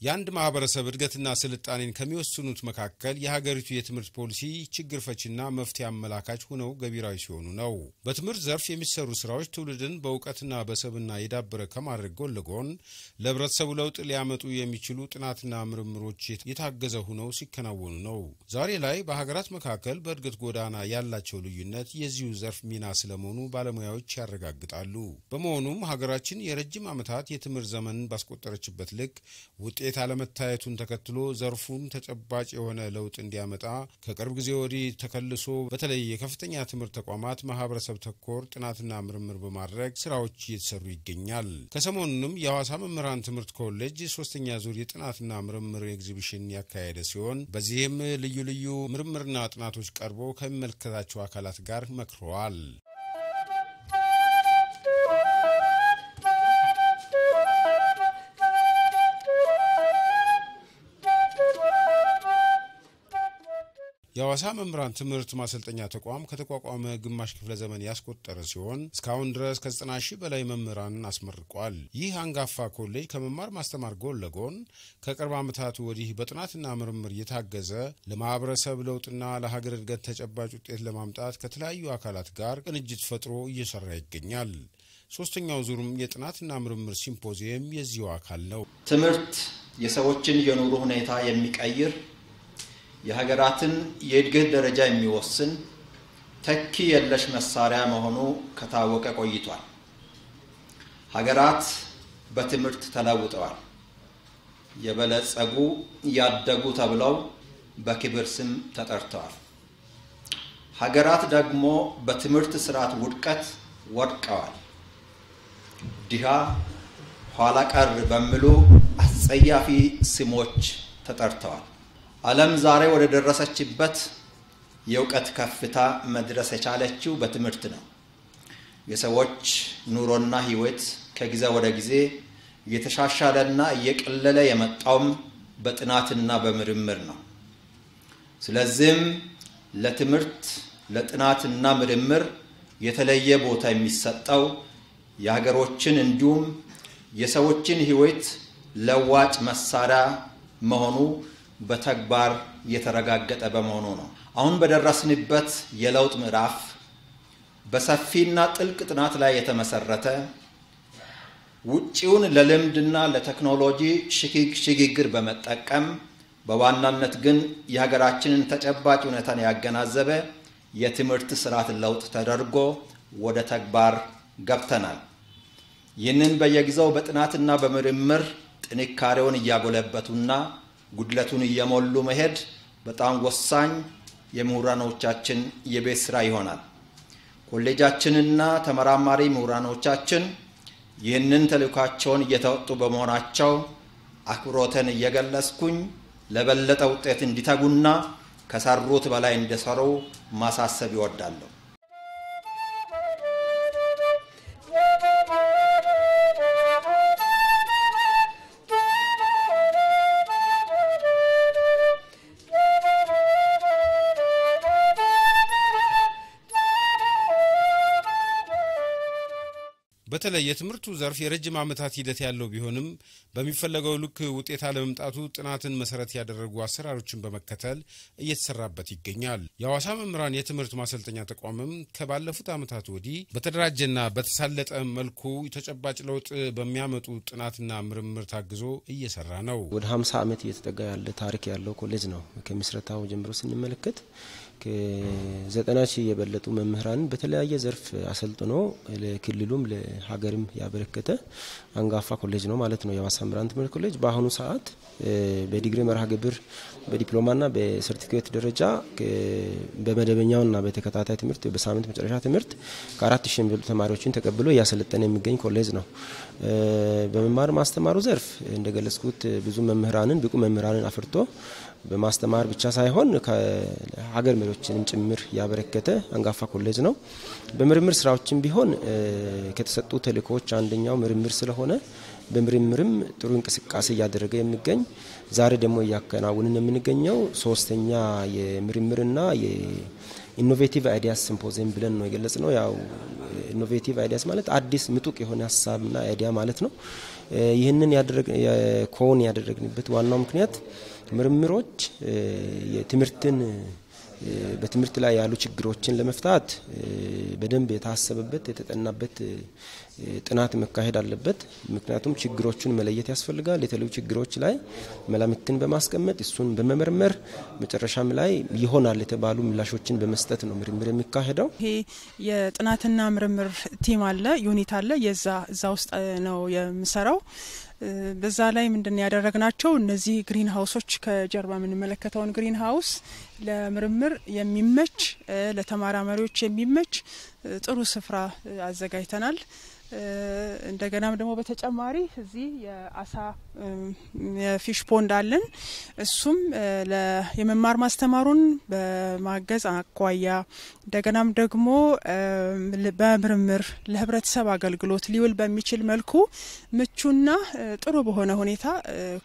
የአንድ ማህበረሰብ እድገትና ስልጣኔን ከሚወስኑት መካከል የሀገሪቱ የትምህርት ፖሊሲ ችግር ፈቺና መፍትሄ አመላካች ሆነው ገቢራዊ ሲሆኑ ነው። በትምህርት ዘርፍ የሚሰሩ ስራዎች ትውልድን በእውቀትና በሰብና የዳበረ ከማድረግ ጎን ለጎን ለህብረተሰቡ ለውጥ ሊያመጡ የሚችሉ ጥናትና ምርምሮች የታገዘ ሆነው ሲከናወኑ ነው። ዛሬ ላይ በሀገራት መካከል በእድገት ጎዳና ያላቸው ልዩነት የዚሁ ዘርፍ ሚና ስለመሆኑ ባለሙያዎች ያረጋግጣሉ። በመሆኑም ሀገራችን የረጅም ዓመታት የትምህርት ዘመን ባስቆጠረችበት ልክ ውጤት አለመታየቱን ተከትሎ ዘርፉን ተጨባጭ የሆነ ለውጥ እንዲያመጣ ከቅርብ ጊዜ ወዲህ ተከልሶ በተለይ የከፍተኛ ትምህርት ተቋማት ማህበረሰብ ተኮር ጥናትና ምርምር በማድረግ ስራዎች እየተሰሩ ይገኛል። ከሰሞኑንም የሐዋሳ መምህራን ትምህርት ኮሌጅ 3ኛ ዙር የጥናትና ምርምር ኤግዚቢሽን ያካሄደ ሲሆን በዚህም ልዩ ልዩ ምርምርና ጥናቶች ቀርቦ ከሚመለከታቸው አካላት ጋር መክረዋል። የሐዋሳ መምህራን ትምህርት ማሰልጠኛ ተቋም ከተቋቋመ ግማሽ ክፍለ ዘመን ያስቆጠረ ሲሆን እስካሁን ድረስ ከ90,000 በላይ መምህራንን አስመርቋል። ይህ አንጋፋ ኮሌጅ ከመማር ማስተማር ጎን ለጎን ከቅርብ ዓመታት ወዲህ በጥናትና ምርምር የታገዘ ለማህበረሰብ ለውጥና ለሀገር እድገት ተጨባጭ ውጤት ለማምጣት ከተለያዩ አካላት ጋር ቅንጅት ፈጥሮ እየሰራ ይገኛል። 3ኛው ዙርም የጥናትና ምርምር ሲምፖዚየም የዚሁ አካል ነው። ትምህርት የሰዎችን የኑሮ ሁኔታ የሚቀይር የሀገራትን የእድገት ደረጃ የሚወስን ተኪ የለሽ መሳሪያ መሆኑ ከታወቀ ቆይቷል። ሀገራት በትምህርት ተለውጠዋል። የበለጸጉ ያደጉ ተብለው በክብር ስም ተጠርተዋል። ሀገራት ደግሞ በትምህርት ስርዓት ውድቀት ወድቀዋል። ድሃ፣ ኋላ ቀር በሚሉ አስጸያፊ ስሞች ተጠርተዋል። ዓለም ዛሬ ወደ ደረሰችበት የእውቀት ከፍታ መድረስ የቻለችው በትምህርት ነው። የሰዎች ኑሮና ህይወት ከጊዜ ወደ ጊዜ እየተሻሻለና እየቀለለ የመጣውም በጥናትና በምርምር ነው። ስለዚህም ለትምህርት ለጥናትና ምርምር የተለየ ቦታ የሚሰጠው የሀገሮችን እንዲሁም የሰዎችን ህይወት ለዋጭ መሳሪያ መሆኑ በተግባር የተረጋገጠ በመሆኑ ነው። አሁን በደረስንበት የለውጥ ምዕራፍ በሰፊና ጥልቅ ጥናት ላይ የተመሰረተ ውጪውን ለልምድና ለቴክኖሎጂ ሽግግር በመጠቀም በዋናነት ግን የሀገራችንን ተጨባጭ ሁኔታን ያገናዘበ የትምህርት ስርዓት ለውጥ ተደርጎ ወደ ተግባር ገብተናል። ይህንን በየጊዜው በጥናትና በምርምር ጥንካሬውን እያጎለበቱና ጉድለቱን እየሞሉ መሄድ በጣም ወሳኝ የምሁራኖቻችን የቤት ስራ ይሆናል። ኮሌጃችንና ተመራማሪ ምሁራኖቻችን ይህንን ተልዕኳቸውን እየተወጡ በመሆናቸው አክብሮትን እየገለጽኩኝ ለበለጠ ውጤት እንዲተጉና ከሰሩት በላይ እንዲሰሩ ማሳሰብ ይወዳለሁ። በተለይ የትምህርቱ ዘርፍ የረጅም ዓመታት ሂደት ያለው ቢሆንም በሚፈለገው ልክ ውጤት አለመምጣቱ ጥናትን መሰረት ያደረጉ አሰራሮችን በመከተል እየተሰራበት ይገኛል። የሐዋሳ መምህራን የትምህርት ማሰልጠኛ ተቋምም ከባለፉት ዓመታት ወዲህ በተደራጀና በተሳለጠ መልኩ ተጨባጭ ለውጥ በሚያመጡ ጥናትና ምርምር ታግዞ እየሰራ ነው። ወደ 50 ዓመት እየተጠጋ ያለ ታሪክ ያለው ኮሌጅ ነው። ከምስረታው ጀምሮ ስንመለከት ከ90,000 የበለጡ መምህራን በተለያየ ዘርፍ አሰልጥኖ ለክልሉም ለሀገርም ያበረከተ አንጋፋ ኮሌጅ ነው ማለት ነው። የሐዋሳ መምህራን ትምህርት ኮሌጅ በአሁኑ ሰዓት በዲግሪ መርሃ ግብር በዲፕሎማና በሰርቲፊኬት ደረጃ በመደበኛውና በተከታታይ ትምህርት በሳምንት መጨረሻ ትምህርት ከ4,000 የሚበልጡ ተማሪዎችን ተቀብሎ ያሰለጠነ የሚገኝ ኮሌጅ ነው። በመማር ማስተማሩ ዘርፍ እንደገለጽኩት ብዙ መምህራንን ብቁ መምህራንን አፍርቶ በማስተማር ብቻ ሳይሆን ከሀገር መሪዎችንም ጭምር ያበረከተ አንጋፋ ኮሌጅ ነው። በምርምር ስራዎችም ቢሆን ከተሰጡ ተልእኮዎች አንደኛው ምርምር ስለሆነ በምርምርም ጥሩ እንቅስቃሴ እያደረገ የሚገኝ ዛሬ ደግሞ ያከናውንን የምንገኘው 3ኛ የምርምርና የኢኖቬቲቭ አይዲያስ ሲምፖዚየም ብለን ነው የገለጽነው። ያው ኢኖቬቲቭ አይዲያስ ማለት አዲስ ምጡቅ የሆነ ሐሳብና አይዲያ ማለት ነው። ይህንን ያደረግንበት ዋናው ምክንያት ምርምሮች የትምህርትን በትምህርት ላይ ያሉ ችግሮችን ለመፍታት በደንብ የታሰበበት የተጠናበት ጥናት መካሄድ አለበት። ምክንያቱም ችግሮቹን መለየት ያስፈልጋል። የተለዩ ችግሮች ላይ መላምትን በማስቀመጥ እሱን በመመርመር መጨረሻም ላይ ይሆናል የተባሉ ምላሾችን በመስጠት ነው ምርምር የሚካሄደው። ይሄ የጥናትና ምርምር ቲም አለ፣ ዩኒት አለ። እዛ ውስጥ ነው የምሰራው። በዛ ላይ ምንድነው ያደረግናቸው እነዚህ ግሪን ሃውሶች ከጀርባ የምንመለከተውን ግሪን ሃውስ ለምርምር የሚመች ለተማራማሪዎች የሚመች ጥሩ ስፍራ አዘጋጅተናል። እንደገናም ደግሞ በተጨማሪ እዚህ የአሳ የፊሽ ፖንድ አለን። እሱም የመማር ማስተማሩን በማገዝ አቋያ እንደገናም ደግሞ በምርምር ለህብረተሰብ አገልግሎት ሊውል በሚችል መልኩ ምቹና ጥሩ በሆነ ሁኔታ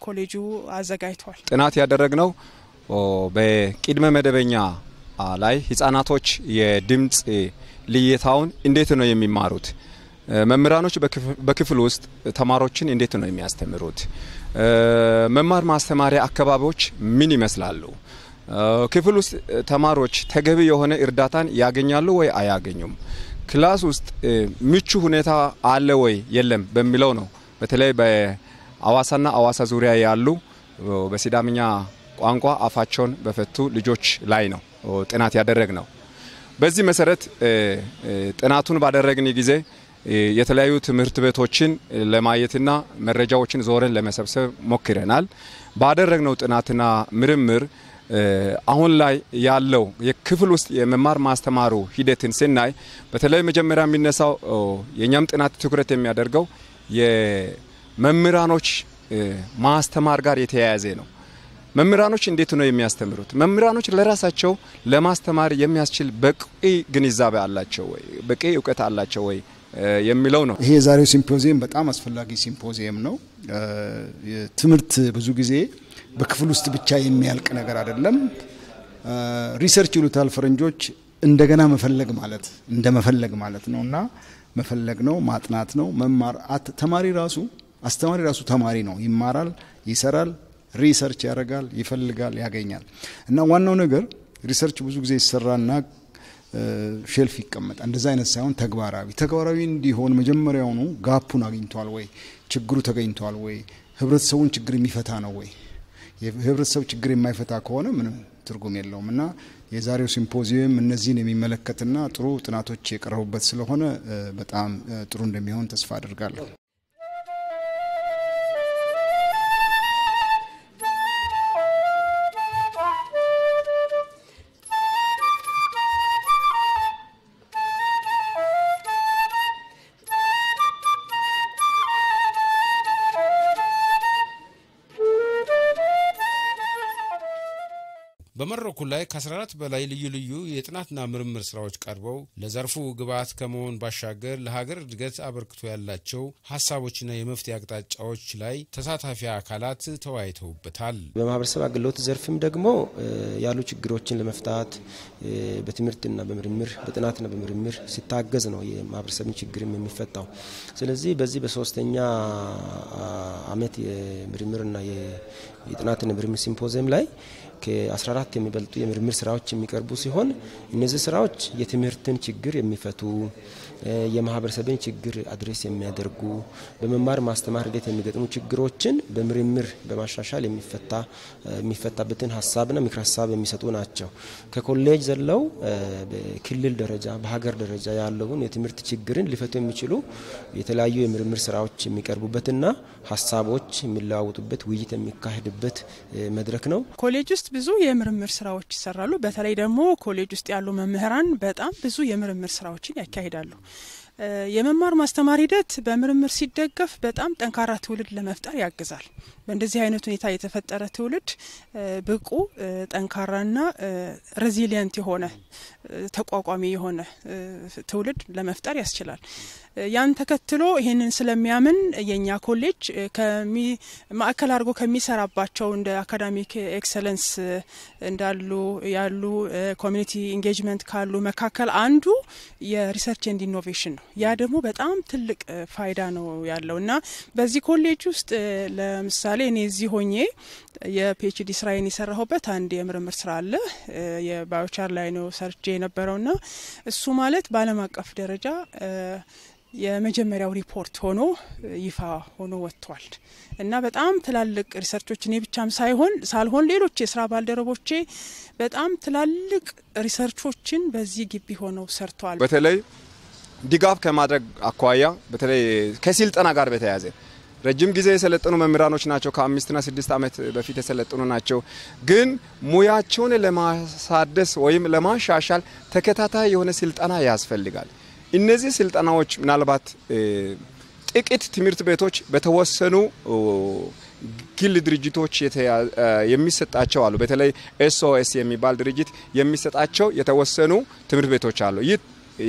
ኮሌጁ አዘጋጅቷል። ጥናት ያደረግነው በቅድመ መደበኛ ላይ ህፃናቶች የድምጽ ልየታውን እንዴት ነው የሚማሩት? መምህራኖች በክፍል ውስጥ ተማሪዎችን እንዴት ነው የሚያስተምሩት? መማር ማስተማሪያ አካባቢዎች ምን ይመስላሉ? ክፍል ውስጥ ተማሪዎች ተገቢ የሆነ እርዳታን ያገኛሉ ወይ አያገኙም? ክላስ ውስጥ ምቹ ሁኔታ አለ ወይ የለም በሚለው ነው። በተለይ በአዋሳና አዋሳ ዙሪያ ያሉ በሲዳምኛ ቋንቋ አፋቸውን በፈቱ ልጆች ላይ ነው ጥናት ያደረግነው። በዚህ መሰረት ጥናቱን ባደረግን ጊዜ የተለያዩ ትምህርት ቤቶችን ለማየትና መረጃዎችን ዞረን ለመሰብሰብ ሞክረናል። ባደረግነው ጥናትና ምርምር አሁን ላይ ያለው የክፍል ውስጥ የመማር ማስተማሩ ሂደትን ስናይ በተለይ መጀመሪያ የሚነሳው የኛም ጥናት ትኩረት የሚያደርገው የመምህራኖች ማስተማር ጋር የተያያዘ ነው። መምህራኖች እንዴት ነው የሚያስተምሩት? መምህራኖች ለራሳቸው ለማስተማር የሚያስችል በቂ ግንዛቤ አላቸው ወይ? በቂ ዕውቀት አላቸው ወይ የሚለው ነው። ይሄ የዛሬው ሲምፖዚየም በጣም አስፈላጊ ሲምፖዚየም ነው። ትምህርት ብዙ ጊዜ በክፍል ውስጥ ብቻ የሚያልቅ ነገር አይደለም። ሪሰርች ይሉታል ፈረንጆች። እንደገና መፈለግ ማለት ነውና መፈለግ ነው፣ ማጥናት ነው፣ መማር። አስተማሪ ራሱ ተማሪ ነው። ይማራል፣ ይሰራል፣ ሪሰርች ያደርጋል፣ ይፈልጋል፣ ያገኛል። እና ዋናው ነገር ሪሰርች ብዙ ጊዜ ይሰራና ሼልፍ ይቀመጣል። እንደዛ አይነት ሳይሆን ተግባራዊ እንዲሆን መጀመሪያውኑ ጋፑን አግኝቷል ወይ? ችግሩ ተገኝቷል ወይ? ህብረተሰቡን ችግር የሚፈታ ነው ወይ? የህብረተሰብ ችግር የማይፈታ ከሆነ ምንም ትርጉም የለውም። እና የዛሬው ሲምፖዚየም እነዚህን የሚመለከትና ጥሩ ጥናቶች የቀረቡበት ስለሆነ በጣም ጥሩ እንደሚሆን ተስፋ አደርጋለሁ። በመድረኩ ላይ ከ14 በላይ ልዩ የጥናትና ምርምር ስራዎች ቀርበው ለዘርፉ ግብዓት ከመሆን ባሻገር ለሀገር እድገት አበርክቶ ያላቸው ሐሳቦችና የመፍትሄ አቅጣጫዎች ላይ ተሳታፊ አካላት ተወያይተውበታል። በማህበረሰብ አገልግሎት ዘርፍም ደግሞ ያሉ ችግሮችን ለመፍታት በትምህርትና በምርምር በጥናትና በምርምር ሲታገዝ ነው የማህበረሰብን ችግርም የሚፈታው። ስለዚህ በዚህ በሶስተኛ አመት የምርምርና የጥናትና ምርምር ሲምፖዚየም ላይ ከ14 የሚበልጡ የምርምር ስራዎች የሚቀርቡ ሲሆን እነዚህ ስራዎች የትምህርትን ችግር የሚፈቱ የማህበረሰብን ችግር አድሬስ የሚያደርጉ በመማር ማስተማር ሂደት የሚገጥሙ ችግሮችን በምርምር በማሻሻል የሚፈታበትን ሐሳብና ምክር ሐሳብ የሚሰጡ ናቸው። ከኮሌጅ ዘለው በክልል ደረጃ በሀገር ደረጃ ያለውን የትምህርት ችግርን ሊፈቱ የሚችሉ የተለያዩ የምርምር ስራዎች የሚቀርቡበትና ሐሳቦች የሚለዋወጡበት ውይይት የሚካሄድበት መድረክ ነው። ኮሌጅ ውስጥ ብዙ የምርምር ስራዎች ይሰራሉ። በተለይ ደግሞ ኮሌጅ ውስጥ ያሉ መምህራን በጣም ብዙ የምርምር ስራዎችን ያካሂዳሉ። የመማር ማስተማር ሂደት በምርምር ሲደገፍ በጣም ጠንካራ ትውልድ ለመፍጠር ያግዛል። በእንደዚህ አይነት ሁኔታ የተፈጠረ ትውልድ ብቁ ጠንካራና ሬዚሊየንት የሆነ ተቋቋሚ የሆነ ትውልድ ለመፍጠር ያስችላል። ያን ተከትሎ ይሄንን ስለሚያምን የኛ ኮሌጅ ማዕከል አድርጎ ከሚሰራባቸው እንደ አካዳሚክ ኤክሰለንስ ያሉ ኮሚኒቲ ኢንጌጅመንት ካሉ መካከል አንዱ የሪሰርች ኤንድ ኢኖቬሽን ነው። ያ ደግሞ በጣም ትልቅ ፋይዳ ነው ያለውና በዚህ ኮሌጅ ውስጥ ለምሳሌ እኔ እዚህ ሆኜ የፒኤችዲ ስራዬን የሰራሁበት አንድ የምርምር ስራ አለ የባዮቻር ላይ ነው ሰርቼ የነበረውና እሱ ማለት በዓለም አቀፍ ደረጃ የመጀመሪያው ሪፖርት ሆኖ ይፋ ሆኖ ወጥቷል እና በጣም ትላልቅ ሪሰርቾች እኔ ብቻም ሳልሆን ሌሎች የስራ ባልደረቦቼ በጣም ትላልቅ ሪሰርቾችን በዚህ ግቢ ሆነው ሰርተዋል። በተለይ ድጋፍ ከማድረግ አኳያ በተለይ ከስልጠና ጋር በተያያዘ ረጅም ጊዜ የሰለጠኑ መምህራኖች ናቸው ከ5 እና 6 ዓመት በፊት የሰለጠኑ ናቸው ግን ሙያቸውን ለማሳደስ ወይም ለማሻሻል ተከታታይ የሆነ ስልጠና ያስፈልጋል። እነዚህ ስልጠናዎች ምናልባት ጥቂት ትምህርት ቤቶች በተወሰኑ ግል ድርጅቶች የሚሰጣቸው አሉ። በተለይ ኤስኦኤስ የሚባል ድርጅት የሚሰጣቸው የተወሰኑ ትምህርት ቤቶች አሉ። ይህ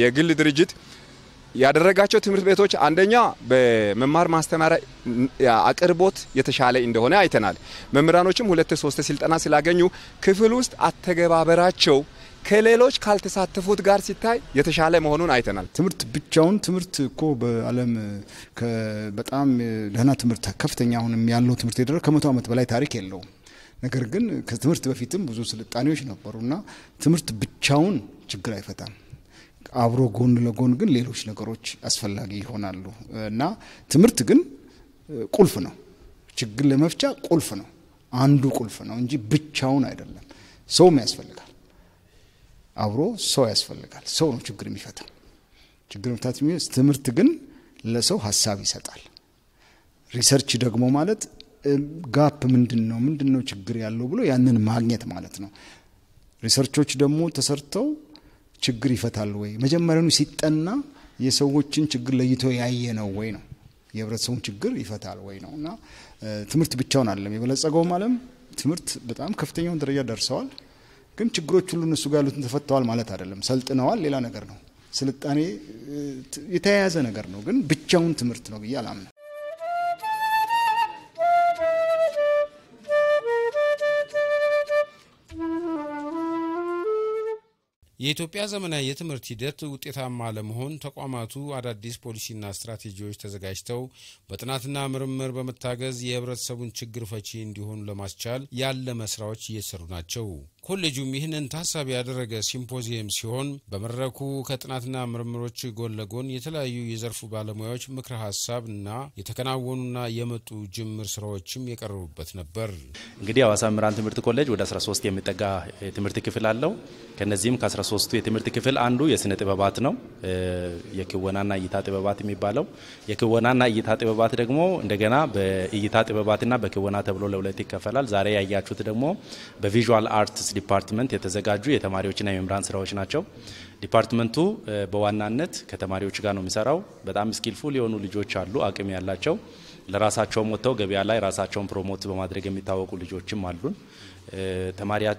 የግል ድርጅት ያደረጋቸው ትምህርት ቤቶች አንደኛ በመማር ማስተማሪያ አቅርቦት የተሻለ እንደሆነ አይተናል። መምህራኖችም 2-3 ስልጠና ስላገኙ ክፍል ውስጥ አተገባበራቸው ከሌሎች ካልተሳተፉት ጋር ሲታይ የተሻለ መሆኑን አይተናል። ትምህርት ብቻውን ትምህርት እኮ በዓለም በጣም ደህና ትምህርት ከፍተኛ አሁንም ያለው ትምህርት የደረሰ ከ100 ዓመት በላይ ታሪክ የለውም። ነገር ግን ከትምህርት በፊትም ብዙ ስልጣኔዎች ነበሩና ትምህርት ብቻውን ችግር አይፈታም። አብሮ ጎን ለጎን ግን ሌሎች ነገሮች አስፈላጊ ይሆናሉ እና ትምህርት ግን ቁልፍ ነው። ችግር ለመፍቻ ቁልፍ ነው። አንዱ ቁልፍ ነው እንጂ ብቻውን አይደለም። ሰውም ያስፈልጋል። አብሮ ሰው ያስፈልጋል። ሰው ነው ችግር የሚፈታው። ችግር መፍታት ትምህርት ግን ለሰው ሐሳብ ይሰጣል። ሪሰርች ደግሞ ማለት ጋፕ ምንድነው ችግር ያለው ብሎ ያንን ማግኘት ማለት ነው። ሪሰርቾች ደግሞ ተሰርተው ችግር ይፈታል ወይ መጀመሪያውኑ ሲጠና የሰዎችን ችግር ለይቶ ያየ ነው ወይ ነው የህብረተሰቡን ችግር ይፈታል ወይ ነውና ትምህርት ብቻውን አይደለም የበለጸገው ማለት ትምህርት በጣም ከፍተኛውን ደረጃ ደርሰዋል። ግን ችግሮች ሁሉ እነሱ ጋር ያሉትን ተፈተዋል ማለት አይደለም። ሰልጥነዋል ሌላ ነገር ነው። ስልጣኔ የተያያዘ ነገር ነው ግን ብቻውን ትምህርት ነው ብዬ አላምንም። የኢትዮጵያ ዘመናዊ የትምህርት ሂደት ውጤታማ ለመሆን ተቋማቱ አዳዲስ ፖሊሲና ስትራቴጂዎች ተዘጋጅተው በጥናትና ምርምር በመታገዝ የህብረተሰቡን ችግር ፈቺ እንዲሆኑ ለማስቻል ያለመ ስራዎች እየሰሩ ናቸው። ኮሌጁም ይህንን ታሳቢ ያደረገ ሲምፖዚየም ሲሆን በመድረኩ ከጥናትና ምርምሮች ጎን ለጎን የተለያዩ የዘርፉ ባለሙያዎች ምክረ ሀሳብና የተከናወኑና የመጡ ጅምር ስራዎችም የቀረቡበት ነበር። እንግዲህ ሐዋሳ መምህራን ትምህርት ኮሌጅ ወደ 13 የሚጠጋ የትምህርት ክፍል አለው። ከነዚህም ከ13ቱ የትምህርት ክፍል አንዱ የስነ ጥበባት ነው። የክወናና እይታ ጥበባት የሚባለው የክወናና እይታ ጥበባት ደግሞ እንደገና በእይታ ጥበባትና በክወና ተብሎ ለሁለት ይከፈላል። ዛሬ ያያችሁት ደግሞ በቪዥዋል አርትስ ዲፓርትመንት የተዘጋጁ የተማሪዎችና የመምህራን ስራዎች ናቸው። ዲፓርትመንቱ በዋናነት ከተማሪዎች ጋር ነው የሚሰራው። በጣም ስኪልፉል የሆኑ ልጆች አሉ፣ አቅም ያላቸው ለራሳቸው ወጥተው ገበያ ላይ ራሳቸውን ፕሮሞት በማድረግ የሚታወቁ ልጆችም አሉን።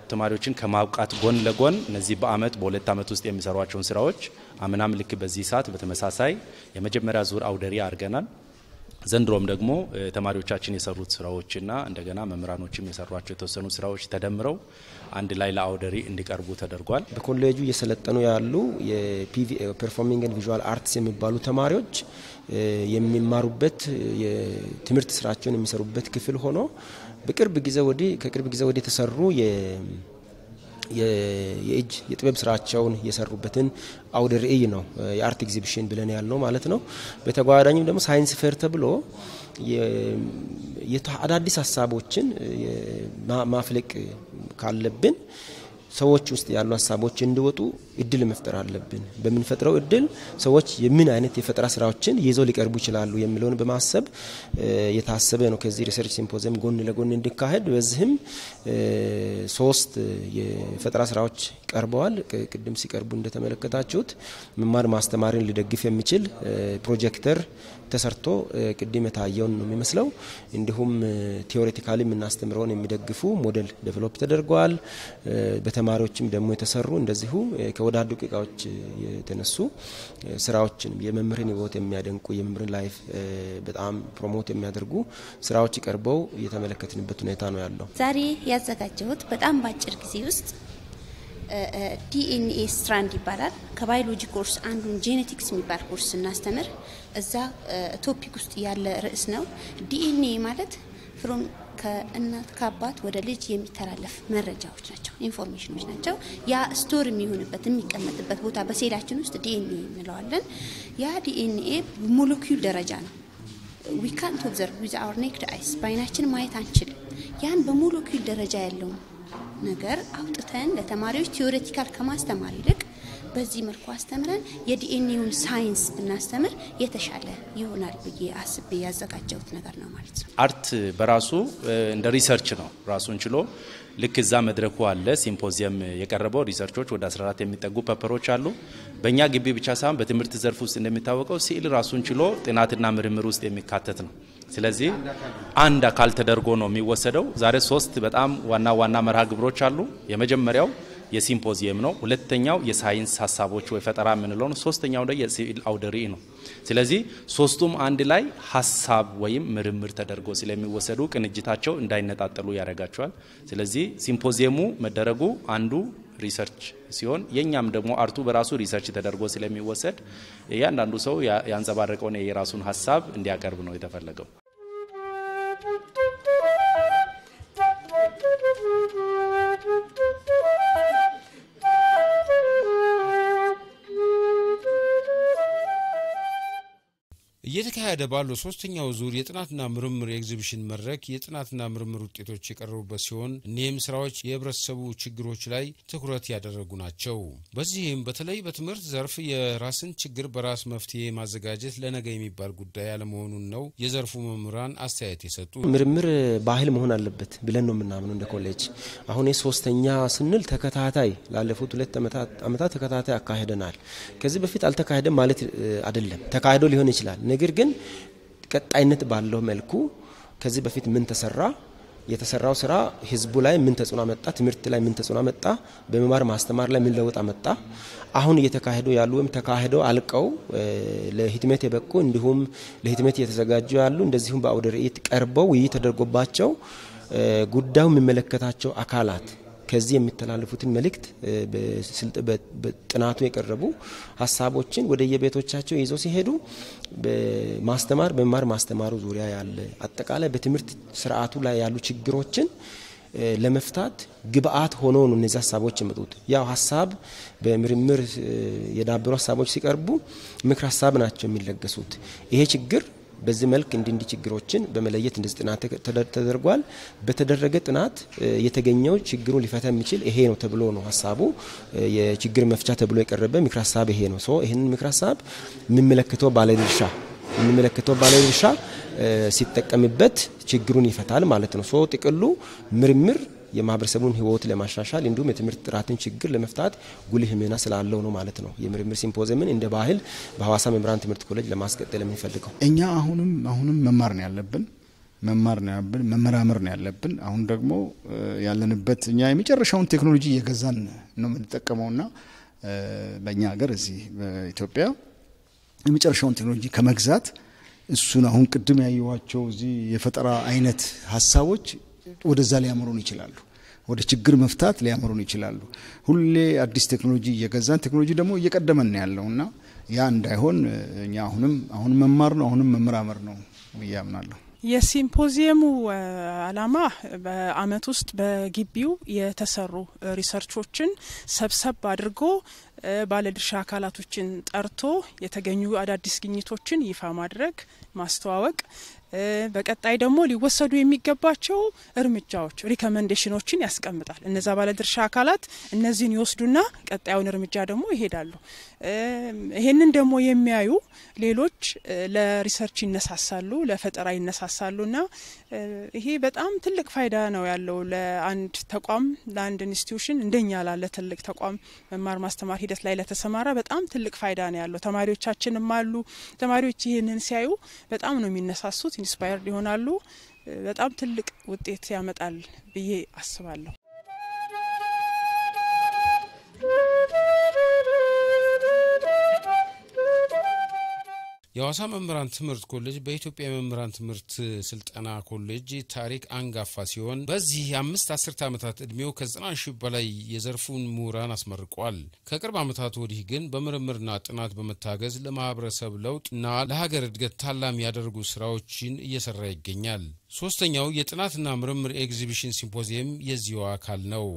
ተማሪዎችን ከማውቃት ጎን ለጎን እነዚህ በአመት በሁለት አመት ውስጥ የሚሰሯቸውን ስራዎች አምናም ልክ በዚህ ሰዓት በተመሳሳይ የመጀመሪያ ዙር አውደሪ አድርገናል። ዘንድሮም ደግሞ ተማሪዎቻችን የሰሩት ስራዎችና እንደገና መምህራኖችም የሰሯቸው የተወሰኑ ስራዎች ተደምረው አንድ ላይ ለአውደሪ እንዲቀርቡ ተደርጓል። በኮሌጁ እየሰለጠኑ ያሉ የፐርፎርሚንግ ኤንድ ቪዥዋል አርትስ የሚባሉ ተማሪዎች የሚማሩበት የትምህርት ስራቸውን የሚሰሩበት ክፍል ሆኖ ከቅርብ ጊዜ ወዲህ የተሰሩ የእጅ የጥበብ ስራቸውን የሰሩበትን አውደ ርዕይ ነው የአርት ኤግዚቢሽን ብለን ያልነው ማለት ነው። በተጓዳኝም ደግሞ ሳይንስ ፌር ተብሎ አዳዲስ ሀሳቦችን ማፍለቅ ካለብን ሰዎች ውስጥ ያሉ ሀሳቦች እንዲወጡ እድል መፍጠር አለብን። በመንፈጥረው እድል ሰዎች የምን አይነት የፈጠራ ስራዎችን ይዘው ሊቀርቡ ይችላሉ የሚለውን በማሰብ የታሰበ ነው ከዚህ ሪሰርች ሲምፖዚየም ጎን ለጎን እንዲካሄድ። በዚህም 3 የፈጠራ ስራዎች ቀርበዋል። ቅድም ሲቀርቡ እንደተመለከታችሁት መማር ማስተማርን ሊደግፍ የሚችል ፕሮጀክተር ተሰርቶ ቅድም የታየውን ነው የሚመስለው። እንዲሁም ቲዮሬቲካሊ የምናስተምረውን የሚደግፉ ሞዴል ዴቨሎፕ ተደርጓል። በተማሪዎችም ደግሞ የተሰሩ እንደዚሁ ከወዳደቁ እቃዎች የተነሱ ስራዎችን የመምህርን ህይወት የሚያደንቁ የመምህርን ላይፍ በጣም ፕሮሞት የሚያደርጉ ስራዎች ቀርበው የተመለከትንበት ሁኔታ ነው ያለው። ዛሬ ያዘጋጀሁት በጣም ባጭር ጊዜ ውስጥ ዲኤንኤ ስትራንድ ይባላል ከባዮሎጂ ኮርስ አንዱን ጄኔቲክስ የሚባል ኮርስ እናስተምር እዛ ቶፒክ ውስጥ ያለ ርዕስ ነው ዲኤንኤ ማለት ፍሮም ከእናት ከአባት ወደ ልጅ የሚተላለፍ መረጃዎች ናቸው ኢንፎርሜሽኖች ናቸው ያ ስቶር የሚሆንበት የሚቀመጥበት ቦታ በሴላችን ውስጥ ዲኤንኤ እንለዋለን ያ ዲኤንኤ ሞለኪውል ደረጃ ነው we can't observe with our naked eyes ባይናችን ማየት አንችልም ያን በሞለኪውል ደረጃ ያለው ነገር አውጥተን ለተማሪዎች ቲዮሬቲካል ከማስተማር ይልቅ በዚህ መልኩ አስተምረን የዲኤንኤውን ሳይንስ ብናስተምር የተሻለ ይሆናል ብዬ አስቤ ያዘጋጀሁት ነገር ነው ማለት ነው አርት በራሱ እንደ ሪሰርች ነው ራሱን ችሎ ልክ እዛ መድረኩ አለ ሲምፖዚየም የቀረበው ሪሰርቾች ወደ 14 የሚጠጉ ፔፐሮች አሉ በእኛ ግቢ ብቻ ሳይሆን በትምህርት ዘርፍ ውስጥ እንደሚታወቀው ሲል ራሱን ችሎ ጥናትና ምርምር ውስጥ የሚካተት ነው ስለዚህ አንድ አካል ተደርጎ ነው የሚወሰደው ዛሬ 3 በጣም ዋና መርሃ ግብሮች አሉ የመጀመሪያው የሲምፖዚየም ነው ሁለተኛው የሳይንስ ሐሳቦች ወይ ፈጠራ ምንለው ነው ሶስተኛው ደግሞ የሲቪል አውደሪ ነው ስለዚህ ሶስቱም አንድ ላይ ሐሳብ ወይም ምርምር ተደርጎ ስለሚወሰዱ ቅንጅታቸው እንዳይነጣጠሉ ያረጋቸዋል ስለዚህ ሲምፖዚየሙ መደረጉ አንዱ ሪሰርች ሲሆን የኛም ደግሞ አርቱ በራሱ ሪሰርች ተደርጎ ስለሚወሰድ ያንዳንዱ ሰው ያንጸባረቀው ነው የራሱን ሐሳብ እንዲያቀርብ ነው የተፈለገው እየተካሄደ ባለው ሶስተኛው ዙር የጥናትና ምርምር ኤግዚቢሽን መድረክ የጥናትና ምርምር ውጤቶች የቀረቡበት ሲሆን እነዚህም ስራዎች የህብረተሰቡ ችግሮች ላይ ትኩረት ያደረጉ ናቸው በዚህም በተለይ በትምህርት ዘርፍ የራስን ችግር በራስ መፍትሄ ማዘጋጀት ለነገ የሚባል ጉዳይ አለመሆኑን ነው የዘርፉ መምህራን አስተያየት የሰጡ ምርምር ባህል መሆን አለበት ብለን ነው የምናምነው እንደ ኮሌጅ አሁን የሶስተኛ ስንል ተከታታይ ላለፉት 2 አመታት ተከታታይ አካሄደናል ከዚህ በፊት አልተካሄደም ማለት አይደለም ተካሄዶ ሊሆን ይችላል ነገር ግን ቀጣይነት ባለው መልኩ ከዚህ በፊት ምን ተሰራ የተሰራው ስራ ህዝቡ ላይ ምን ተጽዕኖ አመጣ ትምህርት ላይ ምን ተጽዕኖ አመጣ በመማር ማስተማር ላይ ምን ለውጥ አመጣ አሁን እየተካሄዱ ያሉ ወይም ተካሄደው አልቀው ለህትመት የበቁ እንዲሁም ለህትመት እየተዘጋጁ ያሉ እንደዚሁም በአውደ ርዕይ ቀርበው ውይይት ተደርጎባቸው ጉዳዩ የሚመለከታቸው አካላት ከዚህ የሚተላለፉትን መልእክት በጥናቱ የቀረቡ ሐሳቦችን ወደ የቤቶቻቸው ይዘው ሲሄዱ በማስተማር በመማር ማስተማሩ ዙሪያ ያለ አጠቃላይ በትምህርት ስርዓቱ ላይ ያሉ ችግሮችን ለመፍታት ግብአት ሆኖ ነው እነዚህ ሐሳቦች የመጡት ያው ሐሳብ በምርምር የዳበሩ ሐሳቦች ሲቀርቡ ምክር ሐሳብ ናቸው የሚለገሱት ይሄ ችግር በዚህ መልክ እንዲህ ችግሮችን በመለየት እንደዚህ ጥናት ተደርጓል በተደረገ ጥናት የተገኘው ችግሩን ሊፈታ የሚችል ይሄ ነው ተብሎ ነው ሐሳቡ የችግር መፍቻ ተብሎ የቀረበ ምክር ሐሳብ ይሄ ነው ይሄን ምክር ሐሳብ የሚመለከተው ባለድርሻ ሲጠቀምበት ችግሩን ይፈታል ማለት ነው ጥቅሉ ምርምር የማህበረሰቡን ህይወት ለማሻሻል እንዲሁም የትምህርት ጥራትን ችግር ለመፍታት ጉልህ ሚና ስላለው ነው ማለት ነው የምርምር ሲምፖዚየምን እንደ ባህል በሐዋሳ መምህራን ትምህርት ኮሌጅ ለማስቀጠል የምንፈልገው እኛ አሁንም መማር ነው ያለብን መመራመር ነው ያለብን አሁን ደግሞ ያለንበት እኛ የመጨረሻውን ቴክኖሎጂ እየገዛን ነው የምንጠቀመውና በእኛ ሀገር እዚህ በኢትዮጵያ የመጨረሻውን ቴክኖሎጂ ከመግዛት እሱን አሁን ቅድም ያዩዋቸው እዚህ የፈጠራ አይነት ሐሳቦች ወደዛ ሊያመሩን ይችላሉ ወደ ችግር መፍታት ሊያመሩን ይችላሉ ሁሌ አዲስ ቴክኖሎጂ እየገዛን ቴክኖሎጂ ደግሞ እየቀደመን ያለውና ያ እንዳይሆን እኛ አሁንም መማር ነው አሁንም መመራመር ነው ያምናለሁ የሲምፖዚየሙ አላማ በአመት ውስጥ በግቢው የተሰሩ ሪሰርቾችን ሰብሰብ አድርጎ ባለድርሻ አካላቶችን ጠርቶ የተገኙ አዳዲስ ግኝቶችን ይፋ ማድረግ ማስተዋወቅ በቀጣይ ደግሞ ሊወሰዱ የሚገባቸው እርምጃዎች ሪኮመንዴሽኖችን ያስቀምጣል እነዛ ባለድርሻ አካላት እነዚህን ይወስዱና ቀጣዩን እርምጃ ደግሞ ይሄዳሉ ይሄንን ደግሞ የሚያዩ ሌሎች ለሪሰርች ይነሳሳሉ ለፈጠራ ይነሳሳሉና ይሄ በጣም ትልቅ ፋይዳ ነው ያለው ለአንድ ተቋም ለአንድ ኢንስቲትዩሽን እንደኛ ላለ ትልቅ ተቋም መማር ማስተማር ሂደት ላይ ለተሰማራ በጣም ትልቅ ፋይዳ ነው ያለው ተማሪዎቻችንም አሉ ተማሪዎች ይሄንን ሲያዩ በጣም ነው የሚነሳሱት ኢንስፓየርድ ይሆናሉ በጣም ትልቅ ውጤት ያመጣል ብዬ አስባለሁ የሐዋሳ መምህራን ትምህርት ኮሌጅ በኢትዮጵያ መምህራን ትምህርት ስልጠና ኮሌጅ ታሪክ አንጋፋ ሲሆን በዚህ የ5 10 ዓመታት እድሜው ከ90 ሺህ በላይ የዘርፉን ምሁራን አስመርቋል። ከቅርብ ዓመታት ወዲህ ግን በምርምርና ጥናት በመታገዝ ለማህበረሰብ ለውጥና ለሀገር እድገት ታላሚ ያደርጉ ስራዎችን እየሰራ ይገኛል። ሶስተኛው የጥናትና ምርምር ኤግዚቢሽን ሲምፖዚየም የዚሁ አካል ነው።